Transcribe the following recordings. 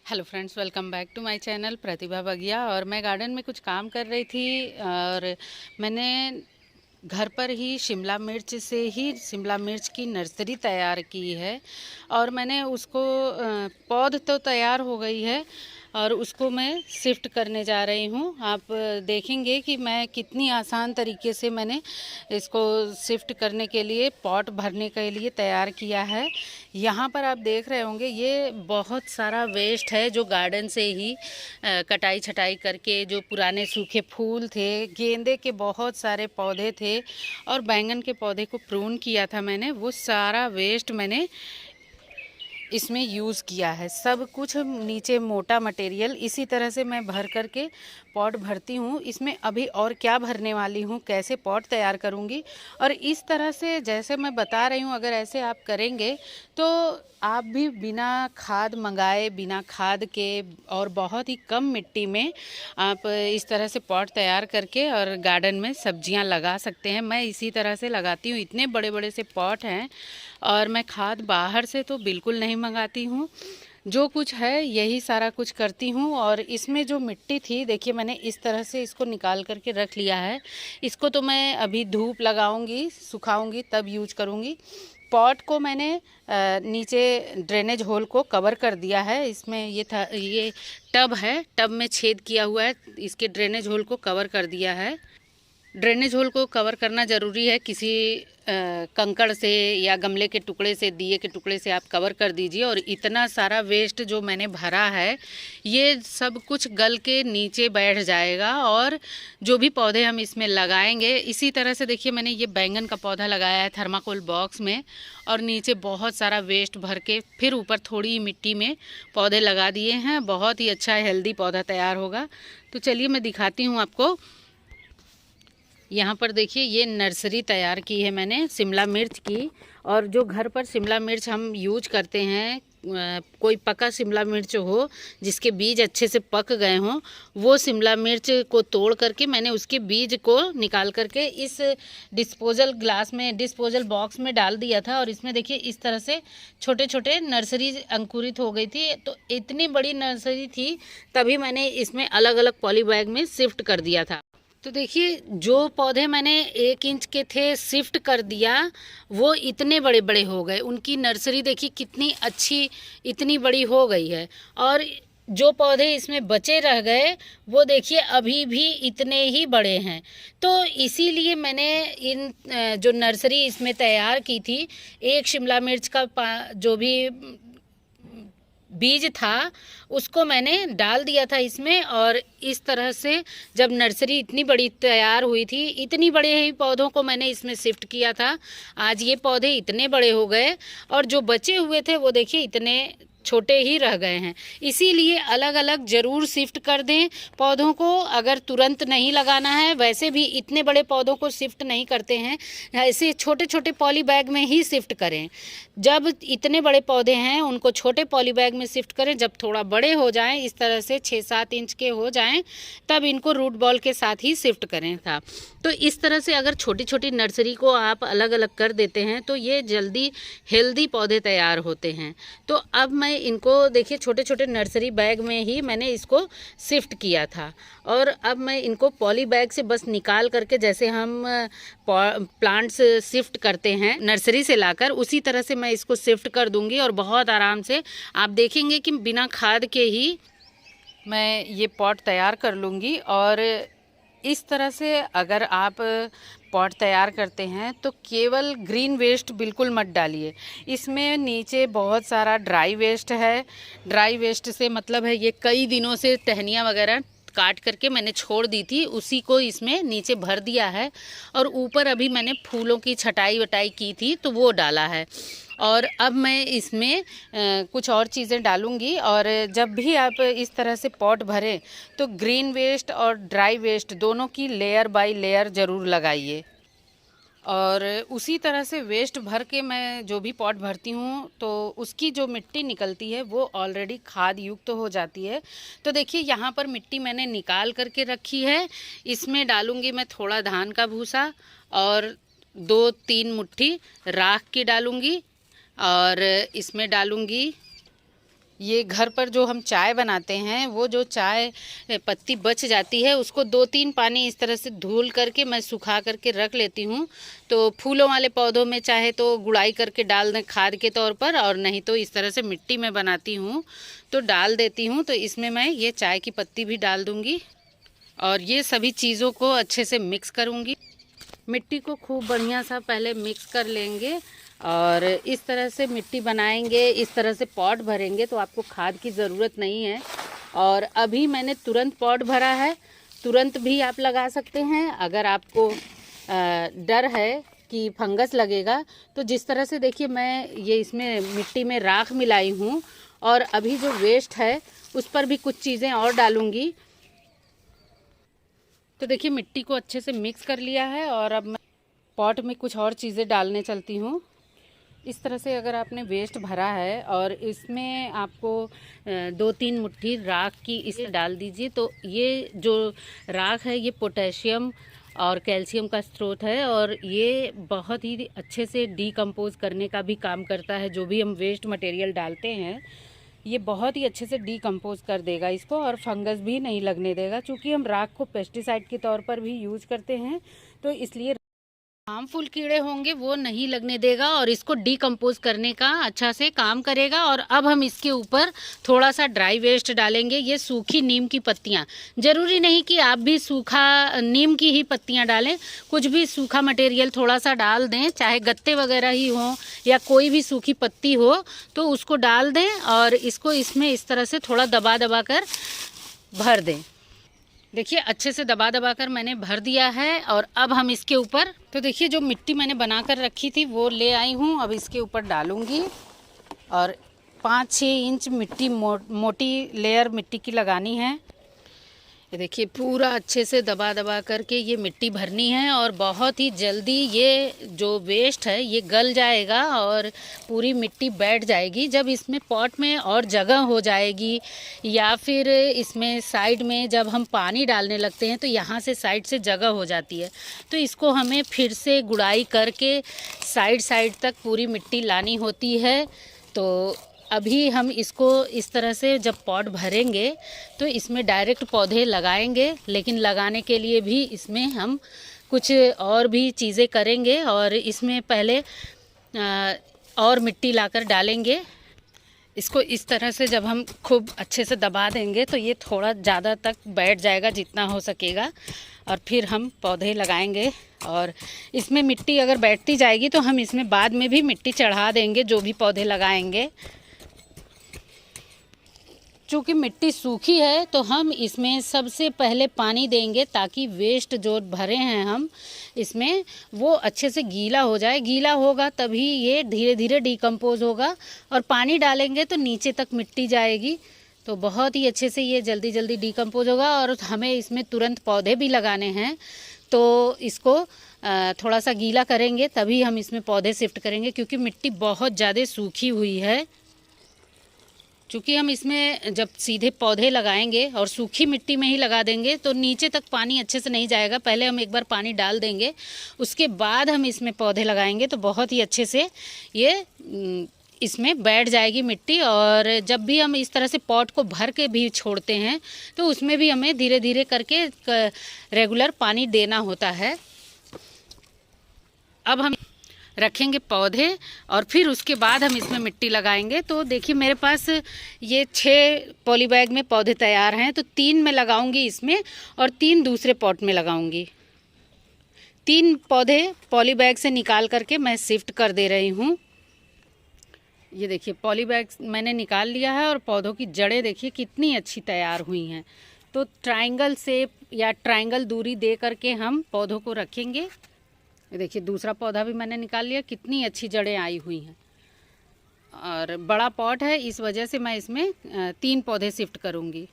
Hello friends, welcome back to my channel Pratibha Bagiya. और मैं garden में कुछ काम कर रही थी और मैंने घर पर ही शिमला मिर्च की नर्सरी तैयार की है। और मैंने उसको पौध तो तैयार हो गई है और उसको मैं शिफ्ट करने जा रही हूँ। आप देखेंगे कि मैं कितनी आसान तरीके से मैंने इसको शिफ्ट करने के लिए पॉट भरने के लिए तैयार किया है। यहाँ पर आप देख रहे होंगे ये बहुत सारा वेस्ट है जो गार्डन से ही कटाई छटाई करके, जो पुराने सूखे फूल थे, गेंदे के बहुत सारे पौधे थे और बैंगन के पौधे को प्रून किया था मैंने, वो सारा वेस्ट मैंने इसमें यूज़ किया है। सब कुछ नीचे मोटा मटेरियल इसी तरह से मैं भर करके पॉट भरती हूँ। इसमें अभी और क्या भरने वाली हूँ, कैसे पॉट तैयार करूँगी, और इस तरह से जैसे मैं बता रही हूँ अगर ऐसे आप करेंगे तो आप भी बिना खाद मंगाए, बिना खाद के और बहुत ही कम मिट्टी में आप इस तरह से पॉट तैयार करके और गार्डन में सब्जियां लगा सकते हैं। मैं इसी तरह से लगाती हूँ। इतने बड़े बड़े से पॉट हैं और मैं खाद बाहर से तो बिल्कुल नहीं मंगाती हूँ। जो कुछ है यही सारा कुछ करती हूँ। और इसमें जो मिट्टी थी, देखिए मैंने इस तरह से इसको निकाल करके रख लिया है। इसको तो मैं अभी धूप लगाऊंगी, सुखाऊंगी, तब यूज करूँगी। पॉट को मैंने नीचे ड्रेनेज होल को कवर कर दिया है। इसमें ये टब है, टब में छेद किया हुआ है, इसके ड्रेनेज होल को कवर कर दिया है। ड्रेनेज होल को कवर करना ज़रूरी है। किसी कंकड़ से या गमले के टुकड़े से, दिए के टुकड़े से आप कवर कर दीजिए। और इतना सारा वेस्ट जो मैंने भरा है ये सब कुछ गल के नीचे बैठ जाएगा। और जो भी पौधे हम इसमें लगाएंगे, इसी तरह से देखिए मैंने ये बैंगन का पौधा लगाया है थर्माकोल बॉक्स में और नीचे बहुत सारा वेस्ट भर के फिर ऊपर थोड़ी मिट्टी में पौधे लगा दिए हैं। बहुत ही अच्छा हेल्दी पौधा तैयार होगा। तो चलिए मैं दिखाती हूँ आपको। यहाँ पर देखिए ये नर्सरी तैयार की है मैंने शिमला मिर्च की। और जो घर पर शिमला मिर्च हम यूज करते हैं, कोई पका शिमला मिर्च हो जिसके बीज अच्छे से पक गए हों, वो शिमला मिर्च को तोड़ करके मैंने उसके बीज को निकाल करके इस डिस्पोजल बॉक्स में डाल दिया था। और इसमें देखिए इस तरह से छोटे छोटे नर्सरी अंकुरित हो गई थी। तो इतनी बड़ी नर्सरी थी तभी मैंने इसमें अलग अलग पॉली बैग में शिफ्ट कर दिया था। तो देखिए जो पौधे मैंने 1 इंच के थे शिफ्ट कर दिया, वो इतने बड़े बड़े हो गए। उनकी नर्सरी देखिए कितनी अच्छी, इतनी बड़ी हो गई है। और जो पौधे इसमें बचे रह गए वो देखिए अभी भी इतने ही बड़े हैं। तो इसीलिए मैंने इन जो नर्सरी इसमें तैयार की थी, एक शिमला मिर्च का जो भी बीज था उसको मैंने डाल दिया था इसमें। और इस तरह से जब नर्सरी इतनी बड़ी तैयार हुई थी, इतनी बड़े ही पौधों को मैंने इसमें शिफ्ट किया था। आज ये पौधे इतने बड़े हो गए और जो बचे हुए थे वो देखिए इतने छोटे ही रह गए हैं। इसीलिए अलग अलग ज़रूर शिफ्ट कर दें पौधों को। अगर तुरंत नहीं लगाना है, वैसे भी इतने बड़े पौधों को शिफ्ट नहीं करते हैं, ऐसे छोटे छोटे पॉली बैग में ही शिफ्ट करें। जब इतने बड़े पौधे हैं उनको छोटे पॉली बैग में शिफ्ट करें। जब थोड़ा बड़े हो जाएं, इस तरह से 6-7 इंच के हो जाएं, तब इनको रूट बॉल के साथ ही शिफ्ट करें था। तो इस तरह से अगर छोटी छोटी नर्सरी को आप अलग अलग कर देते हैं तो ये जल्दी हेल्दी पौधे तैयार होते हैं। तो अब मैं इनको देखिए छोटे छोटे नर्सरी बैग में ही मैंने इसको शिफ्ट किया था। और अब मैं इनको पॉली बैग से बस निकाल करके, जैसे हम प्लांट्स शिफ्ट करते हैं नर्सरी से लाकर, उसी तरह से मैं इसको शिफ्ट कर दूंगी। और बहुत आराम से आप देखेंगे कि बिना खाद के ही मैं ये पॉट तैयार कर लूँगी। और इस तरह से अगर आप पॉट तैयार करते हैं तो केवल ग्रीन वेस्ट बिल्कुल मत डालिए। इसमें नीचे बहुत सारा ड्राई वेस्ट है। ड्राई वेस्ट से मतलब है ये कई दिनों से टहनियाँ वगैरह काट करके मैंने छोड़ दी थी, उसी को इसमें नीचे भर दिया है। और ऊपर अभी मैंने फूलों की छटाई वटाई की थी तो वो डाला है। और अब मैं इसमें कुछ और चीज़ें डालूँगी। और जब भी आप इस तरह से पॉट भरें तो ग्रीन वेस्ट और ड्राई वेस्ट दोनों की लेयर बाय लेयर ज़रूर लगाइए। और उसी तरह से वेस्ट भर के मैं जो भी पॉट भरती हूँ तो उसकी जो मिट्टी निकलती है वो ऑलरेडी खाद युक्त हो जाती है। तो देखिए यहाँ पर मिट्टी मैंने निकाल करके रखी है। इसमें डालूँगी मैं थोड़ा धान का भूसा और 2-3 मुट्ठी राख की डालूँगी। और इसमें डालूँगी ये घर पर जो हम चाय बनाते हैं, वो जो चाय पत्ती बच जाती है उसको 2-3 पानी इस तरह से धुल करके मैं सुखा करके रख लेती हूँ। तो फूलों वाले पौधों में चाहे तो गुड़ाई करके डाल दें खाद के तौर पर, और नहीं तो इस तरह से मिट्टी में बनाती हूँ तो डाल देती हूँ। तो इसमें मैं ये चाय की पत्ती भी डाल दूँगी और ये सभी चीज़ों को अच्छे से मिक्स करूँगी। मिट्टी को खूब बढ़िया सा पहले मिक्स कर लेंगे और इस तरह से मिट्टी बनाएंगे, इस तरह से पॉट भरेंगे तो आपको खाद की ज़रूरत नहीं है। और अभी मैंने तुरंत पॉट भरा है, तुरंत भी आप लगा सकते हैं। अगर आपको डर है कि फंगस लगेगा तो जिस तरह से देखिए मैं ये इसमें मिट्टी में राख मिलाई हूँ और अभी जो वेस्ट है उस पर भी कुछ चीज़ें और डालूँगी। तो देखिए मिट्टी को अच्छे से मिक्स कर लिया है और अब मैं पॉट में कुछ और चीज़ें डालने चलती हूँ। इस तरह से अगर आपने वेस्ट भरा है और इसमें आपको 2-3 मुट्ठी राख की इसे डाल दीजिए। तो ये जो राख है ये पोटेशियम और कैल्शियम का स्रोत है और ये बहुत ही अच्छे से डीकम्पोज करने का भी काम करता है। जो भी हम वेस्ट मटेरियल डालते हैं ये बहुत ही अच्छे से डीकम्पोज कर देगा इसको और फंगस भी नहीं लगने देगा। क्योंकि हम राख को पेस्टिसाइड के तौर पर भी यूज करते हैं तो इसलिए हार्मफुल कीड़े होंगे वो नहीं लगने देगा और इसको डीकम्पोज करने का अच्छा से काम करेगा। और अब हम इसके ऊपर थोड़ा सा ड्राई वेस्ट डालेंगे। ये सूखी नीम की पत्तियाँ, ज़रूरी नहीं कि आप भी सूखा नीम की ही पत्तियाँ डालें, कुछ भी सूखा मटेरियल थोड़ा सा डाल दें, चाहे गत्ते वगैरह ही हों या कोई भी सूखी पत्ती हो तो उसको डाल दें और इसको इसमें इस तरह से थोड़ा दबा दबा कर भर दें। देखिए अच्छे से दबा दबा कर मैंने भर दिया है और अब हम इसके ऊपर, तो देखिए जो मिट्टी मैंने बना कर रखी थी वो ले आई हूँ, अब इसके ऊपर डालूँगी और 5-6 इंच मिट्टी मोटी लेयर मिट्टी की लगानी है। ये देखिए पूरा अच्छे से दबा दबा करके ये मिट्टी भरनी है और बहुत ही जल्दी ये जो वेस्ट है ये गल जाएगा और पूरी मिट्टी बैठ जाएगी। जब इसमें पॉट में और जगह हो जाएगी या फिर इसमें साइड में जब हम पानी डालने लगते हैं तो यहाँ से साइड से जगह हो जाती है, तो इसको हमें फिर से गुड़ाई करके साइड तक पूरी मिट्टी लानी होती है। तो अभी हम इसको इस तरह से जब पॉट भरेंगे तो इसमें डायरेक्ट पौधे लगाएंगे, लेकिन लगाने के लिए भी इसमें हम कुछ और भी चीज़ें करेंगे और इसमें पहले और मिट्टी लाकर डालेंगे। इसको इस तरह से जब हम खूब अच्छे से दबा देंगे तो ये थोड़ा ज़्यादा तक बैठ जाएगा जितना हो सकेगा और फिर हम पौधे लगाएंगे। और इसमें मिट्टी अगर बैठती जाएगी तो हम इसमें बाद में भी मिट्टी चढ़ा देंगे जो भी पौधे लगाएंगे। चूँकि मिट्टी सूखी है तो हम इसमें सबसे पहले पानी देंगे ताकि वेस्ट जो भरे हैं हम इसमें वो अच्छे से गीला हो जाए। गीला होगा तभी ये धीरे धीरे डीकम्पोज होगा और पानी डालेंगे तो नीचे तक मिट्टी जाएगी तो बहुत ही अच्छे से ये जल्दी डीकम्पोज होगा। और हमें इसमें तुरंत पौधे भी लगाने हैं तो इसको थोड़ा सा गीला करेंगे तभी हम इसमें पौधे शिफ्ट करेंगे, क्योंकि मिट्टी बहुत ज़्यादा सूखी हुई है। चूँकि हम इसमें जब सीधे पौधे लगाएंगे और सूखी मिट्टी में ही लगा देंगे तो नीचे तक पानी अच्छे से नहीं जाएगा। पहले हम एक बार पानी डाल देंगे, उसके बाद हम इसमें पौधे लगाएंगे तो बहुत ही अच्छे से ये इसमें बैठ जाएगी मिट्टी। और जब भी हम इस तरह से पॉट को भर के भी छोड़ते हैं तो उसमें भी हमें धीरे धीरे करके रेगुलर पानी देना होता है। अब हम रखेंगे पौधे और फिर उसके बाद हम इसमें मिट्टी लगाएंगे। तो देखिए मेरे पास ये 6 पॉली बैग में पौधे तैयार हैं, तो 3 मैं लगाऊंगी इसमें और 3 दूसरे पॉट में लगाऊंगी। 3 पौधे पॉली बैग से निकाल करके मैं शिफ्ट कर दे रही हूँ। ये देखिए पॉली बैग मैंने निकाल लिया है और पौधों की जड़ें देखिए कितनी अच्छी तैयार हुई हैं। तो ट्रायंगल शेप या ट्रायंगल दूरी दे करके हम पौधों को रखेंगे। ये देखिए दूसरा पौधा भी मैंने निकाल लिया, कितनी अच्छी जड़ें आई हुई हैं। और बड़ा पॉट है इस वजह से मैं इसमें 3 पौधे शिफ्ट करूँगी।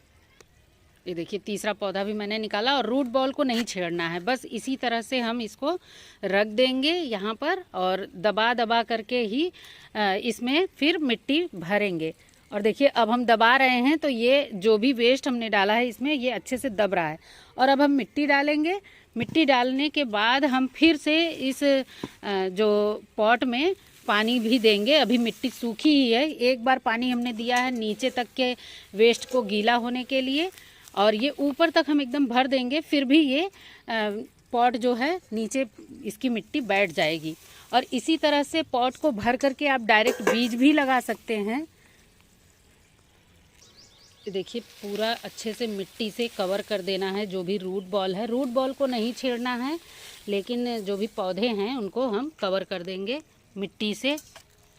ये देखिए तीसरा पौधा भी मैंने निकाला और रूट बॉल को नहीं छेड़ना है, बस इसी तरह से हम इसको रख देंगे यहाँ पर और दबा दबा करके ही इसमें फिर मिट्टी भरेंगे। और देखिए अब हम दबा रहे हैं तो ये जो भी वेस्ट हमने डाला है इसमें ये अच्छे से दब रहा है। और अब हम मिट्टी डालेंगे। मिट्टी डालने के बाद हम फिर से इस जो पॉट में पानी भी देंगे। अभी मिट्टी सूखी ही है, एक बार पानी हमने दिया है नीचे तक के वेस्ट को गीला होने के लिए, और ये ऊपर तक हम एकदम भर देंगे, फिर भी ये पॉट जो है नीचे इसकी मिट्टी बैठ जाएगी। और इसी तरह से पॉट को भर करके आप डायरेक्ट बीज भी लगा सकते हैं। देखिए पूरा अच्छे से मिट्टी से कवर कर देना है। जो भी रूट बॉल है, रूट बॉल को नहीं छेड़ना है, लेकिन जो भी पौधे हैं उनको हम कवर कर देंगे मिट्टी से।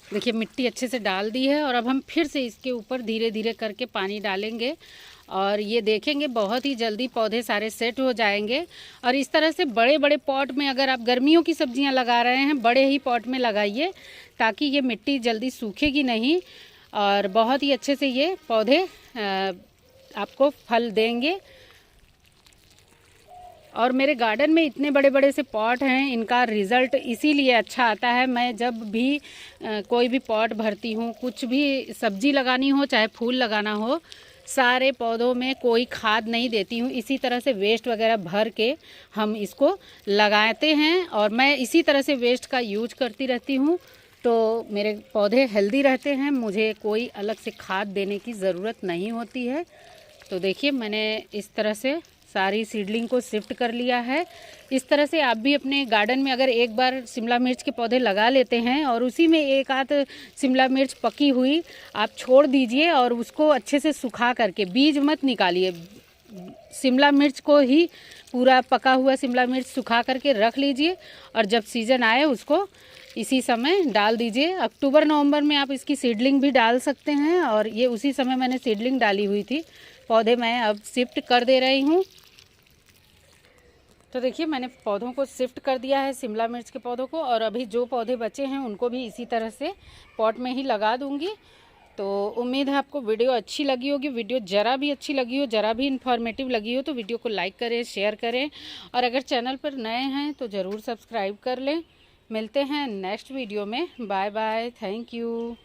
देखिए मिट्टी अच्छे से डाल दी है, और अब हम फिर से इसके ऊपर धीरे धीरे करके पानी डालेंगे, और ये देखेंगे बहुत ही जल्दी पौधे सारे सेट हो जाएंगे। और इस तरह से बड़े बड़े पॉट में अगर आप गर्मियों की सब्जियां लगा रहे हैं, बड़े ही पॉट में लगाइए, ताकि ये मिट्टी जल्दी सूखेगी नहीं, और बहुत ही अच्छे से ये पौधे आपको फल देंगे। और मेरे गार्डन में इतने बड़े बड़े से पॉट हैं, इनका रिज़ल्ट इसीलिए अच्छा आता है। मैं जब भी कोई भी पॉट भरती हूँ, कुछ भी सब्जी लगानी हो चाहे फूल लगाना हो, सारे पौधों में कोई खाद नहीं देती हूँ। इसी तरह से वेस्ट वगैरह भर के हम इसको लगाते हैं, और मैं इसी तरह से वेस्ट का यूज करती रहती हूँ, तो मेरे पौधे हेल्दी रहते हैं। मुझे कोई अलग से खाद देने की ज़रूरत नहीं होती है। तो देखिए मैंने इस तरह से सारी सीडलिंग को शिफ्ट कर लिया है। इस तरह से आप भी अपने गार्डन में अगर एक बार शिमला मिर्च के पौधे लगा लेते हैं, और उसी में एक आध शिमला मिर्च पकी हुई आप छोड़ दीजिए, और उसको अच्छे से सुखा करके, बीज मत निकालिए, शिमला मिर्च को ही पूरा पका हुआ शिमला मिर्च सुखा करके रख लीजिए, और जब सीज़न आए उसको इसी समय डाल दीजिए। अक्टूबर नवंबर में आप इसकी सीडलिंग भी डाल सकते हैं, और ये उसी समय मैंने सीडलिंग डाली हुई थी। पौधे मैं अब शिफ्ट कर दे रही हूँ। तो देखिए मैंने पौधों को शिफ्ट कर दिया है, शिमला मिर्च के पौधों को, और अभी जो पौधे बचे हैं उनको भी इसी तरह से पॉट में ही लगा दूंगी। तो उम्मीद है आपको वीडियो अच्छी लगी होगी। वीडियो ज़रा भी अच्छी लगी हो, ज़रा भी इन्फॉर्मेटिव लगी हो, तो वीडियो को लाइक करें, शेयर करें, और अगर चैनल पर नए हैं तो ज़रूर सब्सक्राइब कर लें। मिलते हैं नेक्स्ट वीडियो में। Bye bye, thank you.